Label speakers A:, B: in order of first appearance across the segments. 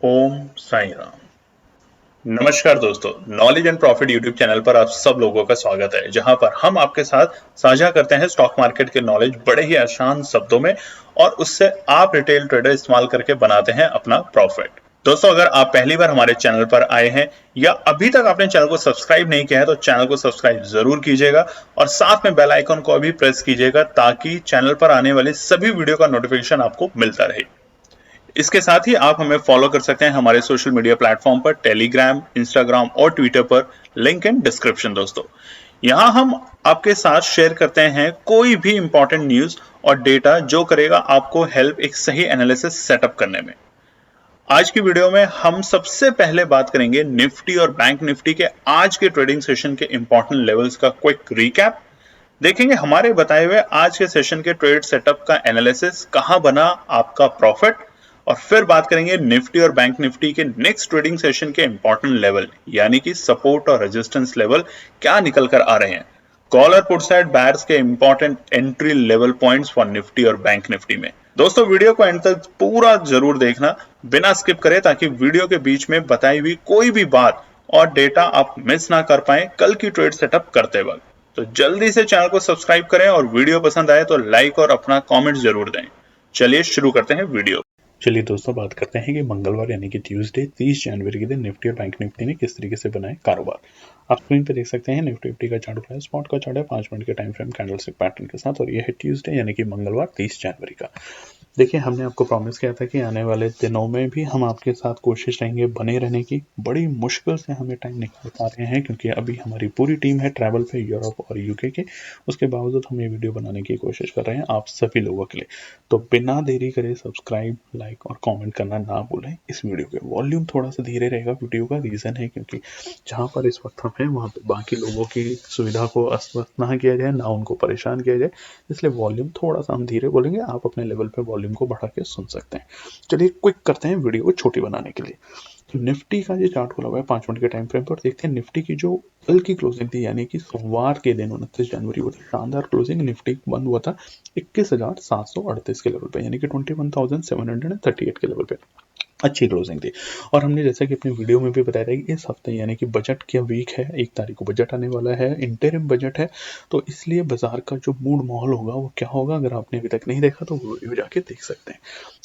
A: ओम साई राम। नमस्कार दोस्तों, knowledge and profit YouTube channel पर आप सब लोगों का स्वागत है, जहां पर हम आपके साथ साझा करते हैं स्टॉक मार्केट के नॉलेज बड़े ही आसान शब्दों में और उससे आप रिटेल ट्रेडर इस्तेमाल करके बनाते हैं अपना प्रॉफिट। दोस्तों, अगर आप पहली बार हमारे चैनल पर आए हैं या अभी तक आपने चैनल को सब्सक्राइब नहीं किया है तो चैनल को सब्सक्राइब जरूर कीजिएगा और साथ में बेल आइकन को भी प्रेस कीजिएगा ताकि चैनल पर आने वाली सभी वीडियो का नोटिफिकेशन आपको मिलता रहे। इसके साथ ही आप हमें फॉलो कर सकते हैं हमारे सोशल मीडिया प्लेटफॉर्म पर, टेलीग्राम, इंस्टाग्राम और ट्विटर पर। Link in description. दोस्तों, यहां हम आपके साथ शेयर करते हैं कोई भी इंपॉर्टेंट न्यूज और डेटा जो करेगा आपको हेल्प एक सही एनालिसिस सेटअप करने में। आज की वीडियो में हम सबसे पहले बात करेंगे निफ्टी और बैंक निफ्टी के आज के ट्रेडिंग सेशन के इंपॉर्टेंट लेवल्स का क्विक रिकैप। देखेंगे हमारे बताए हुए आज के सेशन के ट्रेड सेटअप का एनालिसिस, कहां बना आपका प्रॉफिट, और फिर बात करेंगे निफ्टी और बैंक निफ्टी के नेक्स्ट ट्रेडिंग सेशन के इंपॉर्टेंट लेवल यानी कि सपोर्ट और रेजिस्टेंस लेवल क्या निकल कर आ रहे हैं। कॉल और पुट साइड बायर्स के important entry level points for Nifty और बैंक निफ्टी में। दोस्तों, वीडियो को एंड तक पूरा जरूर देखना बिना स्किप करे, ताकि वीडियो के बीच में बताई हुई कोई भी बात और डेटा आप मिस ना कर पाए कल की ट्रेड सेटअप करते वक्त। तो जल्दी से चैनल को सब्सक्राइब करें और वीडियो पसंद आए तो लाइक और अपना कमेंट जरूर दें। चलिए शुरू करते हैं वीडियो।
B: चलिए दोस्तों, बात करते हैं कि मंगलवार यानी कि ट्यूसडे 30 जनवरी के दिन निफ्टी और बैंक निफ्टी ने किस तरीके से बनाए कारोबार। आप स्क्रीन पे देख सकते हैं निफ्टी का चार्ट है, स्पॉट का चार्ट है 5 मिनट के टाइम फ्रेम कैंडलस्टिक पैटर्न के साथ, और ये है ट्यूसडे यानी कि मंगलवार 30 जनवरी का। देखिए, हमने आपको प्रॉमिस किया था कि आने वाले दिनों में भी हम आपके साथ कोशिश रहेंगे बने रहने की। बड़ी मुश्किल से हमें टाइम निकाल पा रहे हैं क्योंकि अभी हमारी पूरी टीम है ट्रैवल पे यूरोप और यूके के। उसके बावजूद हम ये वीडियो बनाने की कोशिश कर रहे हैं आप सभी लोगों के लिए। तो बिना देरी करे सब्सक्राइब, लाइक और कमेंट करना ना भूलें। इस वीडियो के वॉल्यूम थोड़ा सा धीरे रहेगा, वीडियो का रीज़न है क्योंकि जहाँ पर इस वक्त हम हैं वहाँ पे बाकी लोगों की सुविधा को अस्वस्थ ना किया जाए, ना उनको परेशान किया जाए, इसलिए वॉल्यूम थोड़ा सा हम धीरे बोलेंगे। आप अपने लेवल पे वॉल्यूम को बढ़ा के सुन सकते हैं। चलिए क्विक करते हैं वीडियो को छोटी बनाने के लिए। तो निफ्टी का ये चार्ट खुला हुआ है 5 मिनट के टाइम फ्रेम पर। देखते हैं निफ्टी की जो कल की क्लोजिंग थी यानी कि सोमवार के दिन 29 जनवरी को थी शानदार क्लोजिंग। निफ्टी बंद हुआ था 21,738 के लेवल पे यानी कि 21,738 के लेवल पे। अच्छी क्लोजिंग थी। और हमने जैसा कि अपनी वीडियो में भी बताया था कि इस हफ्ते यानी कि बजट क्या वीक है, 1 तारीख को बजट आने वाला है, इंटरिम बजट है, तो इसलिए बाजार का जो मूड माहौल होगा वो क्या होगा, अगर आपने अभी तक नहीं देखा तो वीडियो जाके देख सकते हैं।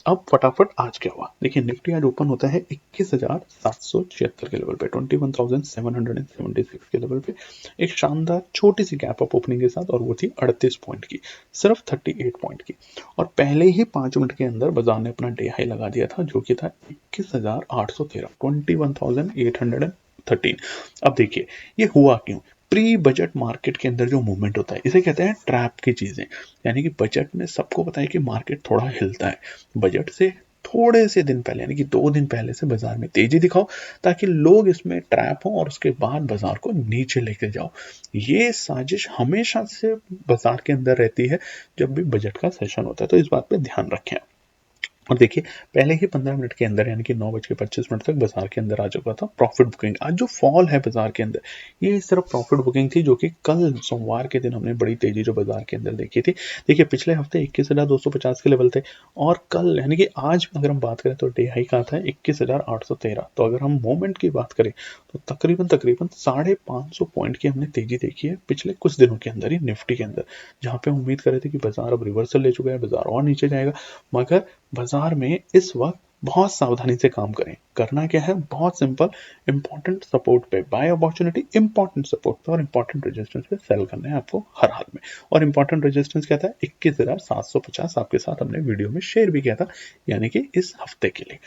B: अब फटाफट आज क्या हुआ देखिए। निफ्टी आज ओपन होता है 21,776 के लेवल पे, 21,776 के लेवल पे, एक शानदार छोटी सी गैप अप ओपनिंग के साथ, और वो थी 38 पॉइंट की, सिर्फ 38 पॉइंट की। और पहले ही 5 मिनट के अंदर बाजार ने अपना डे हाई लगा दिया था जो कि था 21,813, 21,813। अब देखिए ये हुआ क्यों। प्री बजट मार्केट के अंदर जो मूवमेंट होता है इसे कहते हैं ट्रैप की चीजें। यानी कि बजट में सबको पता है कि मार्केट थोड़ा हिलता है। बजट से थोड़े से दिन पहले यानी कि 2 दिन पहले से बाजार में तेजी दिखाओ ताकि लोग इसमें ट्रैप हो और उसके बाद बाजार को नीचे लेके जाओ। ये साजिश हमेशा से बाजार के अंदर रहती है जब भी बजट का सेशन होता है, तो इस बात पे ध्यान रखें। और देखिए पहले ही 15 मिनट के अंदर यानी कि 9:25 तक बाजार के अंदर आ चुका था प्रॉफिट बुकिंग। आज जो फॉल है बाजार के अंदर ये सिर्फ प्रॉफिट बुकिंग थी जो कि कल सोमवार के दिन हमने बड़ी तेजी जो बाजार के अंदर देखी थी। देखिए पिछले हफ्ते 21,250 के लेवल थे और कल यानी कि आज अगर हम बात करें तो डे हाई का था 21,813। तो अगर हम मोमेंट की बात करें तो तकरीबन 550 पॉइंट की हमने तेजी देखी है पिछले कुछ दिनों के अंदर ही निफ्टी के अंदर, जहां पे उम्मीद कर रहे थे कि बाजार अब रिवर्सल ले चुका है, बाजार और नीचे जाएगा। मगर बाजार में इस वक्त बहुत सावधानी से काम करें। करना क्या है, बहुत सिंपल, इंपॉर्टेंट सपोर्ट पे बाय अपॉर्चुनिटी, इंपॉर्टेंट सपोर्ट पे और इंपॉर्टेंट रेजिस्टेंस पे सेल करना है आपको हर हाल में। और इंपॉर्टेंट रेजिस्टेंस क्या था, 21,750 आपके साथ हमने वीडियो में शेयर भी किया था, यानी कि इस हफ्ते के लिए।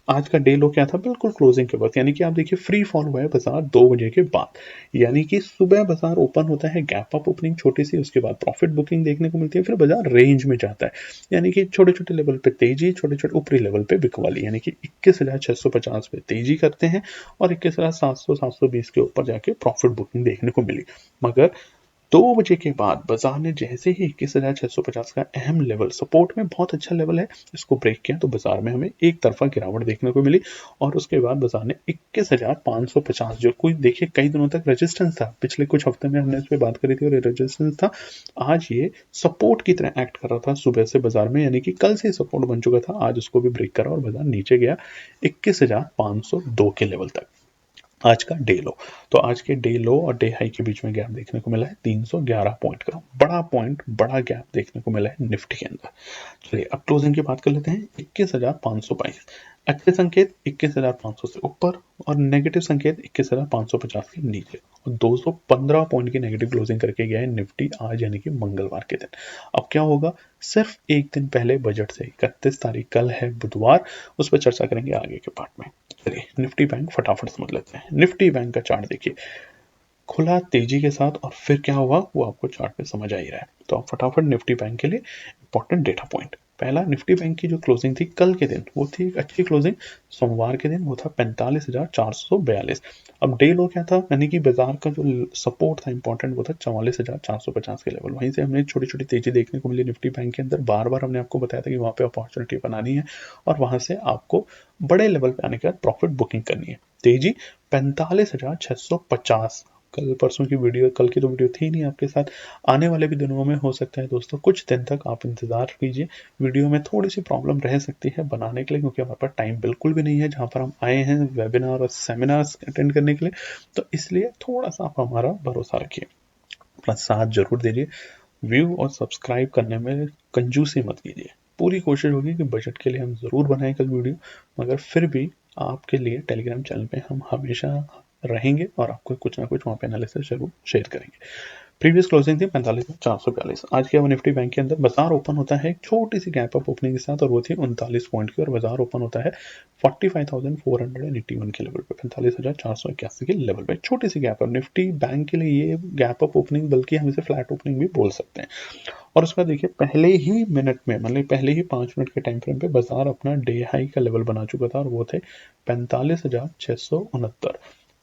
B: आज का डे लो क्या था, बिल्कुल क्लोजिंग के वक्त, यानी कि आप देखिए फ्री फॉल हुआ है बाजार 2 बजे के बाद। यानी कि सुबह बाजार ओपन होता है, गैप अप ओपनिंग छोटी सी, उसके बाद प्रॉफिट बुकिंग देखने को मिलती है, फिर बाजार रेंज में जाता है। यानी कि छोटे छोटे लेवल पे तेजी, छोटे छोटे ऊपरी लेवल पे बिकवाली, यानी कि 21,650 पे तेजी करते हैं और 21,700 720 के ऊपर जाके प्रॉफिट बुकिंग देखने को मिली। मगर 2 बजे के बाद बाजार ने जैसे ही 21,650 का अहम लेवल सपोर्ट में बहुत अच्छा लेवल है इसको ब्रेक किया तो बाजार में हमें एक तरफा गिरावट देखने को मिली और उसके बाद बाजार ने 21,550 जो कोई देखिए कई दिनों तक रेजिस्टेंस था, पिछले कुछ हफ्ते में हमने इस पर बात करी थी और ये रेजिस्टेंस था, आज ये सपोर्ट की तरह एक्ट कर रहा था सुबह से बाजार में, यानी कि कल से सपोर्ट बन चुका था, आज उसको भी ब्रेक करा और बाजार नीचे गया 21,502 के लेवल तक। आज का डे लो, तो आज के डे लो और डे हाई के बीच में गैप देखने को मिला है 311 पॉइंट का, बड़ा गैप देखने को मिला है निफ्टी के अंदर। चलिए अब क्लोजिंग की बात कर लेते हैं। 21,522 अच्छे संकेत 21,500 से ऊपर और नेगेटिव संकेत 21,550 के नीचे और 215 पॉइंट की नेगेटिव क्लोजिंग करके गया है निफ्टी आज यानी कि मंगलवार के दिन। अब क्या होगा, सिर्फ एक दिन पहले बजट से 31 तारीख कल है बुधवार, उस पर चर्चा करेंगे आगे के पार्ट में। चलिए निफ्टी बैंक फटाफट समझ लेते हैं। निफ्टी बैंक का चार्ट देखिए, खुला तेजी के साथ और फिर क्या हुआ वो आपको चार्ट में समझ आ ही रहा है। तो आप फटाफट निफ्टी बैंक के लिए इंपॉर्टेंट डेटा पॉइंट, पहला निफ्टी बैंक की जो क्लोजिंग थी कल के दिन वो थी एक अच्छी क्लोजिंग, सोमवार के दिन वो था 45,442। अब डे लो क्या था, यानी कि बाजार का जो सपोर्ट था इंपॉर्टेंट वो था 44,450 के लेवल, वहीं से हमने छोटी छोटी तेजी देखने को मिली निफ्टी बैंक के अंदर। बार बार हमने आपको बताया था कि वहां पे अपॉर्चुनिटी बनानी है और वहां से आपको बड़े लेवल पे आने के बाद प्रॉफिट बुकिंग करनी है। तेजी 45,650, कल परसों की वीडियो, कल की तो वीडियो थी नहीं आपके साथ, आने वाले भी दिनों में हो सकता है दोस्तों, कुछ दिन तक आप इंतजार कीजिए। वीडियो में थोड़ी सी प्रॉब्लम रह सकती है बनाने के लिए क्योंकि हमारे पास टाइम बिल्कुल भी नहीं है, जहां पर हम आए हैं वेबिनार और सेमिनार्स अटेंड करने के लिए, तो इसलिए थोड़ा सा आप हमारा भरोसा रखिए, अपना साथ जरूर दीजिए। व्यू और सब्सक्राइब करने में कंजूसी मत कीजिए, पूरी कोशिश होगी कि बजट के लिए हम जरूर बनाएं कल वीडियो, मगर फिर भी आपके लिए टेलीग्राम चैनल पे हम हमेशा रहेंगे और आपको कुछ ना कुछ वहाँ पे एनालिसिस जरूर शेयर करेंगे। प्रीवियस क्लोजिंग थी 45,442। आज के निफ्टी बैंक के अंदर बाजार ओपन होता है एक छोटी सी गैप अप ओपनिंग के साथ और वो थी 39 पॉइंट की और बाजार ओपन होता है 45,481 के लेवल पे, 45,481 के लेवल पे छोटी सी गैप अप निफ्टी बैंक के लिए, ये गैप अप ओपनिंग बल्कि हम इसे फ्लैट ओपनिंग भी बोल सकते हैं। और उसका देखिए पहले ही मिनट में, मतलब पहले ही 5 मिनट के टाइम फ्रेम पे बाजार अपना डे हाई का लेवल बना चुका था और वो थे 45,669,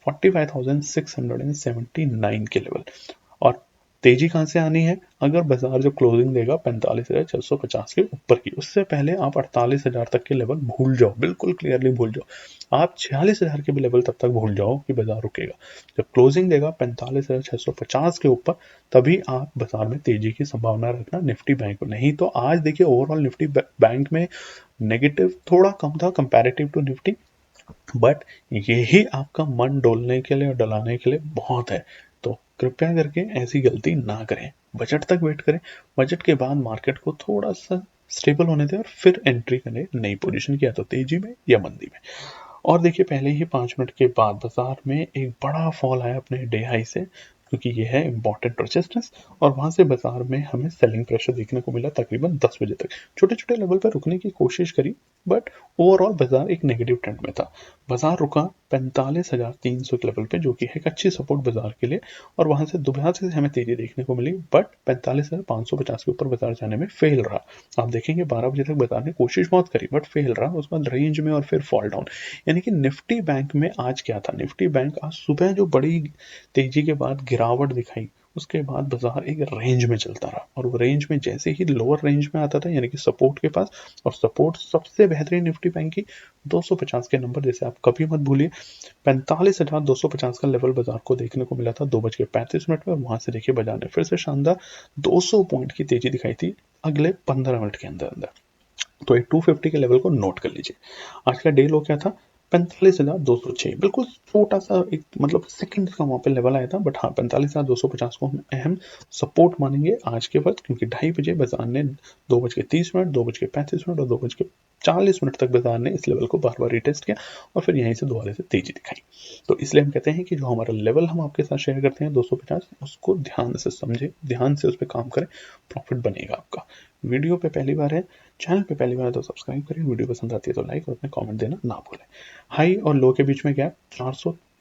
B: 45,679 के लेवल। और तेजी कहां से आनी है, अगर बाजार जो क्लोजिंग देगा 45,650 के ऊपर की, उससे पहले आप 48,000 तक के लेवल भूल जाओ, बिल्कुल क्लियरली भूल जाओ। आप 46,000 के भी लेवल तब तक भूल जाओ कि बाजार रुकेगा। जब क्लोजिंग देगा 45,650 के ऊपर तभी आप बाजार में तेजी की संभावना रखना निफ्टी बैंक को। नहीं तो आज देखिए ओवरऑल निफ्टी बैंक में नेगेटिव थोड़ा कम था कंपैरेटिव टू निफ्टी, बट यही आपका मन डोलने के लिए और डलाने के लिए बहुत है। तो कृपया करके ऐसी गलती ना करें, बजट तक वेट करें, बजट के बाद मार्केट को थोड़ा सा स्टेबल होने दें और फिर एंट्री करें नई पोजीशन की, या तो तेजी में या मंदी में। और देखिए पहले ही 5 मिनट के बाद बाजार में एक बड़ा फॉल आया अपने डे हाई से, क्योंकि ये है इंपॉर्टेंट रेजिस्टेंस और वहां से बाजार में हमें सेलिंग प्रेशर देखने को मिला तकरीबन 10 बजे तक, छोटे छोटे लेवल पर रुकने की कोशिश करी, बट ओवरऑल बाजार एक नेगेटिव ट्रेंड में था। बाजार रुका 45,300 के लेवल पे जो कि है एक अच्छी सपोर्ट बाजार के लिए, और वहां से दोबारा से हमें तेजी देखने को मिली, बट 45,550 के ऊपर बाजार जाने में फेल रहा। आप देखेंगे 12 बजे तक बाजार ने कोशिश बहुत करी बट फेल रहा, उसके बाद रेंज में और फिर फॉल डाउन। यानी कि निफ्टी बैंक में आज क्या था, निफ्टी बैंक आज सुबह जो बड़ी तेजी के बाद गिरावट दिखाई, उसके बाद बाजार एक रेंज में चलता रहा और वो रेंज में जैसे ही लोअर रेंज में आता था यानी कि सपोर्ट के पास, और सपोर्ट सबसे बेहतरीन निफ्टी बैंक की 250 के नंबर, जैसे आप कभी मत भूलिए 45,250 का लेवल बाजार को देखने को मिला था 2:35 में, और वहां से देखिए बाजार ने फिर से शानदार 200 पॉइंट की तेजी दिखाई थी अगले 15 मिनट के अंदर अंदर। तो एक 250 के लेवल को नोट कर लीजिए। आज का डे लो क्या था, 45,206, बिल्कुल छोटा सा एक मतलब सेकंड का वहां पे लेवल आया था, बट हाँ 45,250 को हम अहम सपोर्ट मानेंगे आज के वक्त, क्योंकि 2:30 बाजार ने 2:30, 2:35 और 2:40 तक बाजार ने इस लेवल को बार बार रिटेस्ट किया और फिर यहीं से दोबारा से तेजी दिखाई। तो इसलिए हम कहते हैं कि जो हमारा लेवल हम आपके साथ शेयर करते हैं 250, उसको ध्यान से समझे, ध्यान से उस पर काम करें, प्रॉफिट बनेगा आपका। वीडियो पे पहली बार है, चैनल पे पहली बार है तो सब्सक्राइब करें, वीडियो पसंद आती है तो लाइक और अपने कमेंट देना ना भूलें। हाई और लो के बीच में गैप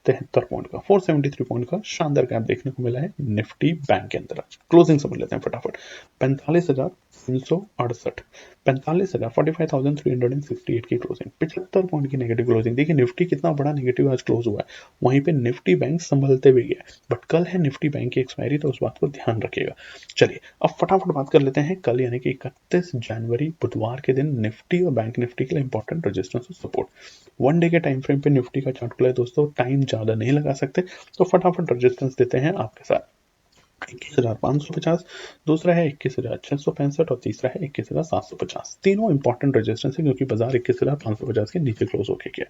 B: 473 पॉइंट का 473 पॉइंट का शानदार गैप देखने को मिला है निफ्टी बैंक के अंदर। क्लोजिंग समझ लेते हैं फटाफट। 45,368, 45,000 45,368 की क्लोजिंग, 75 पॉइंट की नेगेटिव क्लोजिंग। देखिए निफ्टी कितना बड़ा नेगेटिव आज क्लोज हुआ है, वहीं पे निफ्टी बैंक संभलते भी गया। बट कल है निफ्टी बैंक की एक्सपायरी, तो उस बात को ध्यान रखिएगा। चलिए अब फटाफट बात कर लेते हैं कल यानी कि 31 जनवरी बुधवार के दिन निफ्टी और बैंक निफ्टी के लिए इंपॉर्टेंट रेजिस्टेंस और सपोर्ट। वन डे के टाइम फ्रेम पे निफ्टी का चार्ट खुला है दोस्तों, टाइम ज्यादा नहीं लगा सकते, तो फटाफट रेजिस्टेंस देते हैं आपके साथ। 21,550, दूसरा है 21,665 और तीसरा है 21,750। तीनों इंपॉर्टेंट रेजिस्टेंस है क्योंकि बाजार 21,550 के नीचे क्लोज होके गया।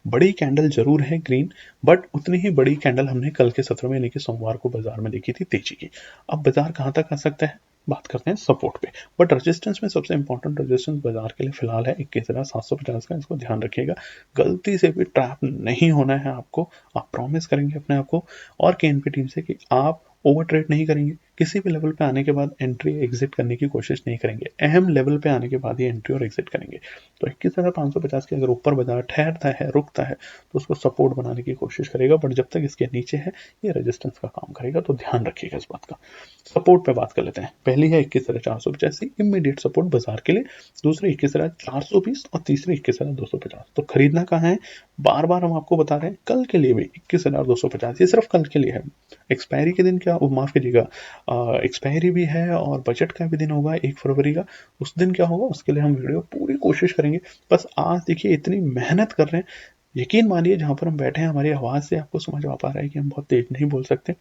B: बड़ी कैंडल जरूर है ग्रीन, बट उतनी ही बड़ी कैंडल हमने कल के सत्र में यानी कि सोमवार को बाजार में देखी थी तेजी की। अब बाजार कहां तक आ सकता है, बात करते हैं सपोर्ट पे। बट रेजिस्टेंस में सबसे इंपॉर्टेंट रेजिस्टेंस बाजार के लिए फिलहाल है 21,750 का, इसको ध्यान रखिएगा। गलती से भी ट्रैप नहीं होना है आपको, आप प्रॉमिस करेंगे अपने आप को और केएनपी टीम से कि आप ओवर ट्रेड नहीं करेंगे, किसी भी लेवल पे आने के बाद एंट्री एग्जिट करने की कोशिश नहीं करेंगे, अहम लेवल पे आने के बाद ही एंट्री और एग्जिट करेंगे। तो 21,550 के अगर ऊपर बाजार ठहरता है, रुकता है, तो उसको सपोर्ट बनाने की कोशिश करेगा, बट जब तक इसके नीचे है ये रेजिस्टेंस का काम करेगा, तो ध्यान रखिएगा इस बात का। सपोर्ट पे बात कर लेते हैं। पहली है 21,485 इमीडिएट सपोर्ट बाजार के लिए, दूसरी 21,420 और तीसरी 21,250। तो खरीदना कहाँ है, बार बार हम आपको बता रहे हैं, कल के लिए भी 21,250, ये सिर्फ कल के लिए है। एक्सपायरी के दिन क्या, माफ कीजिएगा, एक्सपायरी भी है और बजट का भी दिन होगा 1 फरवरी का, उस दिन क्या होगा उसके लिए हम वीडियो पूरी कोशिश करेंगे। बस आज देखिए इतनी मेहनत कर रहे हैं, यकीन मानिए जहां पर हम बैठे हैं हमारी आवाज से आपको समझ आ पा रहा है कि हम बहुत तेज नहीं बोल सकते,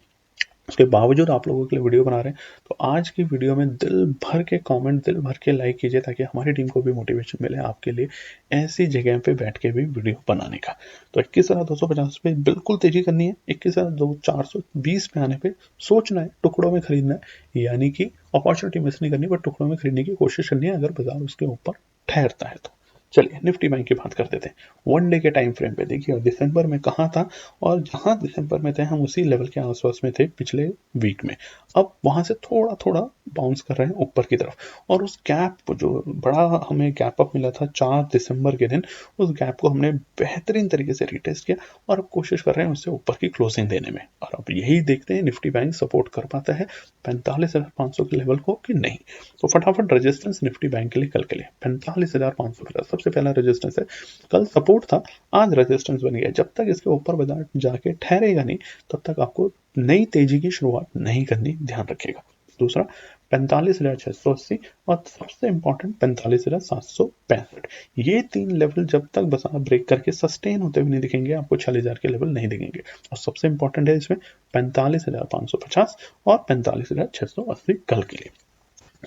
B: उसके बावजूद आप लोगों के लिए वीडियो बना रहे हैं। तो आज की वीडियो में दिल भर के कमेंट, दिल भर के लाइक कीजिए ताकि हमारी टीम को भी मोटिवेशन मिले आपके लिए ऐसी जगह पे बैठ के भी वीडियो बनाने का। तो 21,250 पे बिल्कुल तेजी करनी है, 21,420 पे आने पे सोचना है, टुकड़ों में खरीदना है, यानी कि अपॉर्चुनिटी मिस नहीं करनी, बट टुकड़ों में खरीदने की कोशिश करनी है अगर बाजार उसके ऊपर ठहरता है तो। चलिए निफ्टी बैंक की बात कर देते हैं। वन डे के टाइम फ्रेम पे देखिए दिसंबर में कहाँ था, और जहां दिसंबर में थे हम उसी लेवल के आसपास में थे पिछले वीक में। अब वहां से थोड़ा थोड़ा बाउंस कर रहे हैं ऊपर की तरफ, और उस गैप जो बड़ा हमें गैप अप मिला था 4 दिसंबर के दिन, उस गैप को हमने बेहतरीन तरीके से रिटेस्ट किया और अब कोशिश कर रहे हैं उससे ऊपर की क्लोजिंग देने में। और अब यही देखते हैं निफ्टी बैंक सपोर्ट कर पाता है 45,500 के लेवल को कि नहीं। तो फटाफट रेजिस्टेंस निफ्टी बैंक के लिए कल के लिए 45,550 सबसे पहला रेजिस्टेंस है। कल सपोर्ट था, आज रेजिस्टेंस बन गया। जब तक इसके ऊपर बाजार जाके ठहरेगा नहीं तब तक आपको नई तेजी की शुरुआत नहीं करनी, ध्यान रखिएगा। दूसरा 45,680 और सबसे इंपॉर्टेंट 45,765, ये तीन लेवल जब तक बाजार ब्रेक करके सस्टेन होते हुए नहीं दिखेंगे आपको 40,000 के लेवल नहीं दिखेंगे। और सबसे इंपॉर्टेंट है इसमें 45,550 और 45,680 कल के लिए।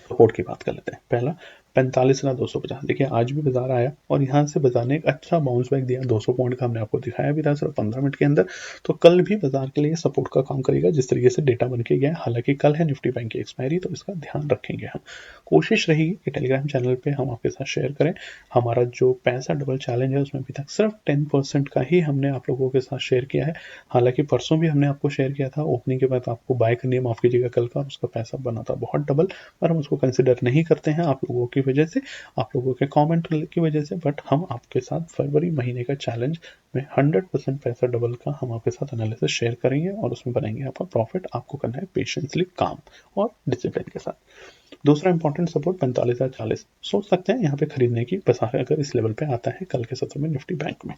B: सपोर्ट की बात कर लेते हैं। पहला 45,250, देखिए आज भी बाजार आया और यहाँ से बाजार ने एक अच्छा बाउंस बैक दिया, 200 पॉइंट का हमने आपको दिखाया भी था सिर्फ 15 मिनट के अंदर। तो कल भी बाजार के लिए सपोर्ट का काम करेगा जिस तरीके से डेटा बन के गया है। हालांकि कल है निफ्टी बैंक की एक्सपायरी, तो इसका ध्यान रखेंगे हम। कोशिश रहेगी कि टेलीग्राम चैनल पे हम आपके साथ शेयर करें। हमारा जो पैसा डबल चैलेंज है उसमें अभी तक सिर्फ 10% का ही हमने आप लोगों के साथ शेयर किया है। हालांकि परसों भी हमने आपको शेयर किया था, ओपनिंग के बाद आपको बाय करनी है, माफ कीजिएगा कल का, उसका पैसा बना था बहुत डबल, पर हम उसको कंसिडर नहीं करते हैं आप लोगों की वजह से, आप लोगों के कमेंट की वजह से। बट हम आपके साथ फरवरी महीने का चैलेंज में 100% पैसा डबल का हम आपके साथ एनालिसिस शेयर करेंगे और उसमें बनाएंगे आपका प्रॉफिट। आपको करना है पेशेंसली काम और डिसिप्लिन के साथ। दूसरा इंपॉर्टेंट सपोर्ट 45,040, सोच सकते हैं यहाँ पे खरीदने की, बाजार अगर इस लेवल पे आता है कल के सत्र में निफ्टी बैंक में।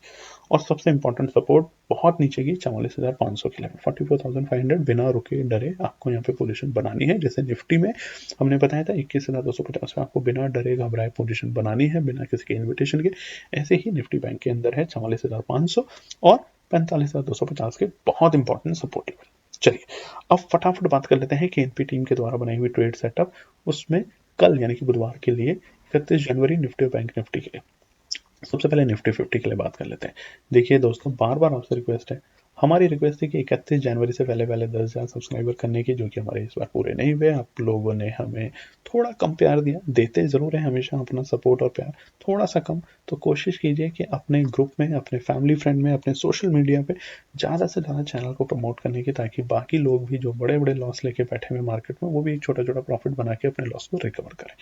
B: और सबसे इंपॉर्टेंट सपोर्ट बहुत नीचे की 44,500 के लेवल, 44,500, बिना रुके डरे आपको यहाँ पे पोजीशन बनानी है। जैसे निफ्टी में हमने बताया था 21,250 में आपको बिना डरे घबराए पोजीशन बनानी है, बिना किसी के इन्विटेशन के। ऐसे ही निफ्टी बैंक के अंदर है 44,500 और 45,250 के बहुत इंपॉर्टेंट सपोर्ट लेवल। चलिए अब फटाफट बात कर लेते हैं कि एनपी टीम के द्वारा बनाई हुई ट्रेड सेटअप, उसमें कल यानी कि बुधवार के लिए 31 जनवरी निफ्टी और बैंक निफ्टी के लिए। सबसे पहले निफ्टी 50 के लिए बात कर लेते हैं। देखिए दोस्तों, बार बार आपसे रिक्वेस्ट है, हमारी रिक्वेस्ट है कि 31 जनवरी से पहले पहले 10,000 सब्सक्राइबर करने की, जो कि हमारे इस बार पूरे नहीं हुए। आप लोगों ने हमें थोड़ा कम प्यार दिया, देते जरूर है हमेशा अपना सपोर्ट और प्यार, थोड़ा सा कम। तो कोशिश कीजिए कि अपने ग्रुप में, अपने फैमिली फ्रेंड में, अपने सोशल मीडिया पे ज़्यादा से ज़्यादा चैनल को प्रमोट करने की, ताकि बाकी लोग भी जो बड़े बड़े लॉस लेके बैठे हुए मार्केट में, वो भी एक छोटा छोटा प्रॉफिट बना के अपने लॉस को रिकवर करें।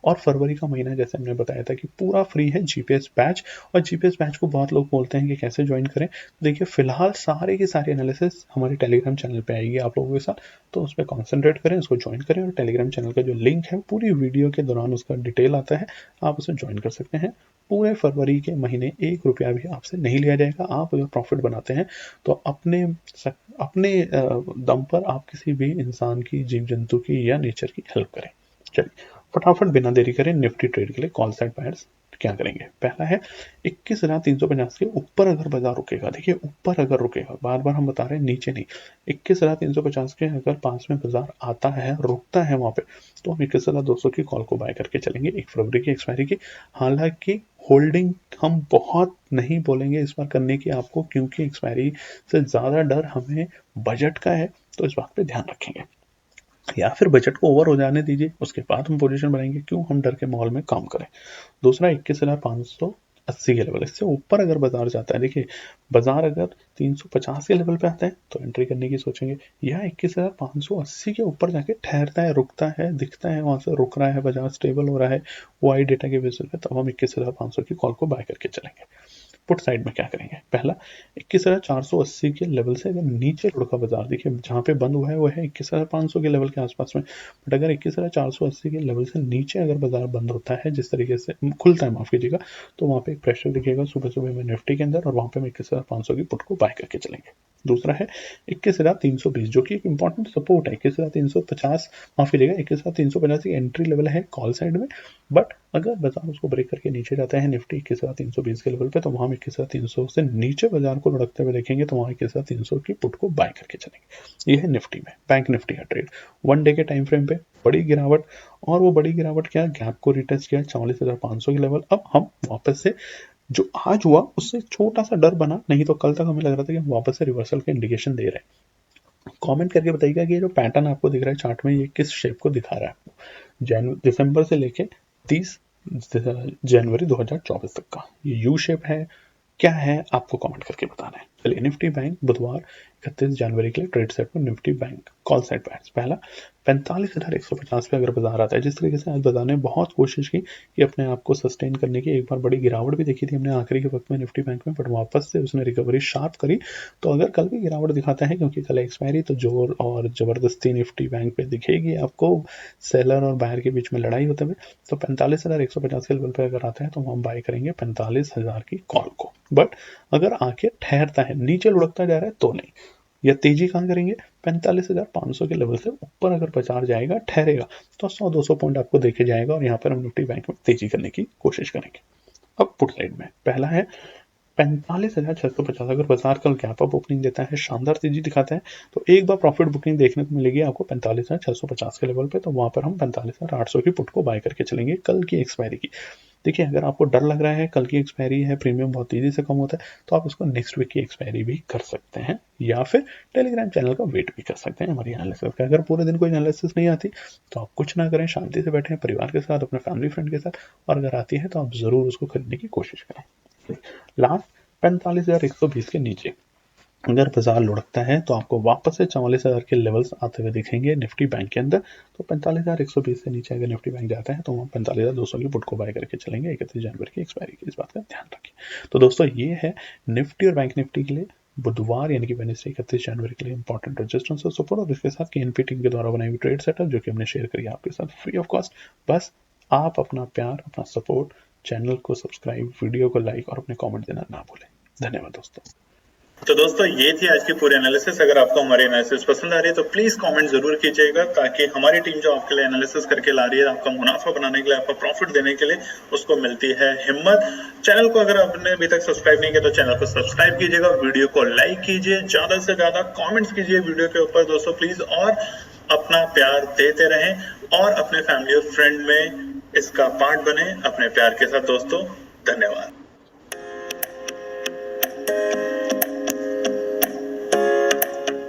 B: और फरवरी का महीना जैसे हमने बताया था कि पूरा फ्री है जीपीएस बैच, और जीपीएस बैच को बहुत लोग बोलते हैं कि कैसे ज्वाइन करें। देखिए फिलहाल सारे सारे की सारी एनालिसिस हमारे टेलीग्राम चैनल पे आएगी आप लोगों के साथ, तो उस पर कॉन्सेंट्रेट करें, उसको ज्वाइन करें। और टेलीग्राम चैनल का जो लिंक है पूरी वीडियो के दौरान उसका डिटेल आता है, आप उसे ज्वाइन कर सकते हैं। पूरे फरवरी के महीने 1 रुपया भी आपसे नहीं लिया जाएगा। आप अगर प्रॉफिट बनाते हैं तो अपने दम पर आप किसी भी इंसान की, जीव जंतु की या नेचर की हेल्प करें। चलिए फटाफट बिना देरी करें निफ्टी ट्रेड के लिए कॉल साइड बायर्स क्या करेंगे। पहला है 21,350 के ऊपर अगर बाजार रुकेगा, देखिए ऊपर अगर रुकेगा, बार बार हम बता रहे हैं नीचे नहीं, 21,350 के अगर पास में बाजार आता है, रुकता है वहां पे, तो हम 21,200 की कॉल को बाय करके चलेंगे 1 फरवरी की एक्सपायरी की। हालांकि होल्डिंग हम बहुत नहीं बोलेंगे इस बार करने की आपको, क्योंकि एक्सपायरी से ज्यादा डर हमें बजट का है, तो इस बात पे ध्यान रखेंगे। या फिर बजट को ओवर हो जाने दीजिए, उसके बाद हम पोजीशन बनाएंगे, क्यों हम डर के माहौल में काम करें। दूसरा 21,580 के लेवल, इससे ऊपर अगर बाजार जाता है, देखिए बाजार अगर 350 के लेवल पे आता है तो एंट्री करने की सोचेंगे, या 21,580 के ऊपर जाके ठहरता है, रुकता है, दिखता है वहां से रुक रहा है, बाजार स्टेबल हो रहा है वो आई डेटा के बेसिस पे, तब हम 21,500 की कॉल को बाय करके चलेंगे। पुट साइड में क्या करेंगे, पहला 21,480 के लेवल से अगर नीचे लुढ़का बाजार, देखिए जहां पे बंद हुआ है वो है 21,500 के लेवल के आसपास में, बट अगर 21,480 के लेवल से नीचे अगर बाजार बंद होता है, जिस तरीके से खुलता है माफ कीजिएगा, तो वहां पे एक प्रेशर दिखेगा सुबह सुबह में निफ्टी के अंदर, और वहां पे हम 21,500 की पुट को बाय करके चलेंगे। दूसरा है 21,320 जो कि एक इंपॉर्टेंट सपोर्ट है, 21,350 माफ कीजिएगा 21,350 की एंट्री लेवल है कॉल साइड में, बट अगर बाजार उसको ब्रेक करके नीचे जाता है निफ्टी 21,320 के लेवल पे, तो वहां 21,300 से नीचे बाजार को लुढ़कते हुए देखेंगे, तो वहां 21,300 की पुट को बाय करके चलेंगे। ये है निफ्टी में, बैंक निफ्टी का ट्रेड 1 डे के टाइम फ्रेम पे बड़ी गिरावट, और वो बड़ी गिरावट क्या, गैप को रिटेस्ट किया 44,500 के लेवल। अब हम वापस से जो आज हुआ उससे छोटा सा डर बना, नहीं तो कल तक हमें लग रहा था कि हम वापस से रिवर्सल का इंडिकेशन दे रहे हैं। कमेंट करके बताइएगा कि ये जो पैटर्न आपको दिख रहा है चार्ट में, ये किस शेप को दिखा रहा है आपको, दिसंबर से लेके 30 जनवरी 2024 तक का ये यू शेप है, क्या है आपको कमेंट करके बताना है। चलिए निफ्टी बैंक बुधवार 31 जनवरी के लिए ट्रेड सेट में Nifty bank call side buyers, पहला 45,150 पे अगर बाजार आता है, जिस तरीके से आज बाजार ने बहुत कोशिश की कि अपने आप को सस्टेन करने की, एक बार बड़ी गिरावट भी देखी थी हमने आखिरी के वक्त में निफ्टी बैंक में, बट वापस से उसने रिकवरी शार्प करी, तो अगर कल भी गिरावट दिखाता है, क्योंकि कल एक्सपायरी, तो जोर और जबरदस्ती निफ्टी बैंक पे दिखेगी आपको, सेलर और बायर के बीच में लड़ाई होते हुए, तो 45,150 के लेवल पे अगर आता है तो हम बाय करेंगे 45,000 की कॉल को। बट अगर आके ठहरता है, नीचे लुढ़कता जा रहा है तो नहीं, या तेजी कहां करेंगे, 45,500 के लेवल से ऊपर अगर बाजार जाएगा, ठहरेगा, तो 100-200 पॉइंट आपको देखे जाएगा, और यहाँ पर हम निफ्टी बैंक में तेजी करने की कोशिश करेंगे। अब पुट साइड में पहला है 45,650, अगर बाजार कल गैप अप ओपनिंग देता है, शानदार तेजी दिखाता है, तो एक बार प्रॉफिट बुकिंग देखने को मिलेगी आपको 45,650 के लेवल पे, तो वहां पर हम 45,800 की पुट को बाय करके चलेंगे कल की एक्सपायरी की। देखिए अगर आपको डर लग रहा है कल की एक्सपायरी है, प्रीमियम बहुत तेजी से कम होता है, तो आप इसको नेक्स्ट वीक की एक्सपायरी भी कर सकते हैं, या फिर टेलीग्राम चैनल का वेट भी कर सकते हैं हमारी एनालिसिस का। अगर पूरे दिन कोई एनालिसिस नहीं आती तो आप कुछ ना करें, शांति से बैठें परिवार के साथ, अपने फैमिली फ्रेंड के साथ, और अगर आती है तो आप जरूर उसको खरीदने की कोशिश करें। लास्ट 45,120 के नीचे अगर बाजार लुढ़कता है तो आपको वापस से 44,000 के लेवल्स आते हुए दिखेंगे निफ्टी बैंक के अंदर, तो 45,120 से नीचे अगर निफ्टी बैंक जाता है तो हम 45,200 की पुट को बाय करके चलेंगे 31 जनवरी की एक्सपायरी की, इस बात का ध्यान रखिए। तो दोस्तों ये है निफ्टी और बैंक निफ्टी के लिए बुधवार यानी कि वेडनेसडे 31 जनवरी के लिए इंपॉर्टेंट रेजिस्टेंस और सपोर्ट, और इसके साथ केएनपी टीम के द्वारा बनाई हुई ट्रेड सेटअप जो कि हमने शेयर करी आपके साथ फ्री ऑफ कॉस्ट। बस आप अपना प्यार, अपना सपोर्ट, चैनल को सब्सक्राइब, वीडियो को लाइक और अपने कमेंट देना ना भूलें। धन्यवाद दोस्तों।
A: तो दोस्तों ये थी आज की पूरी एनालिसिस। अगर आपको हमारी एनालिसिस पसंद आ रही है तो प्लीज कमेंट जरूर कीजिएगा, ताकि हमारी टीम जो आपके लिए एनालिसिस करके ला रही है, आपका मुनाफा बनाने के लिए, आपका प्रॉफिट देने के लिए, उसको मिलती है हिम्मत। चैनल को अगर आपने अभी तक सब्सक्राइब नहीं किया तो चैनल को सब्सक्राइब कीजिएगा, वीडियो को लाइक कीजिए, ज्यादा से ज्यादा कॉमेंट्स कीजिए वीडियो के ऊपर दोस्तों प्लीज, और अपना प्यार देते रहें और अपने फैमिली और फ्रेंड में इसका पार्ट बने अपने प्यार के साथ दोस्तों। धन्यवाद।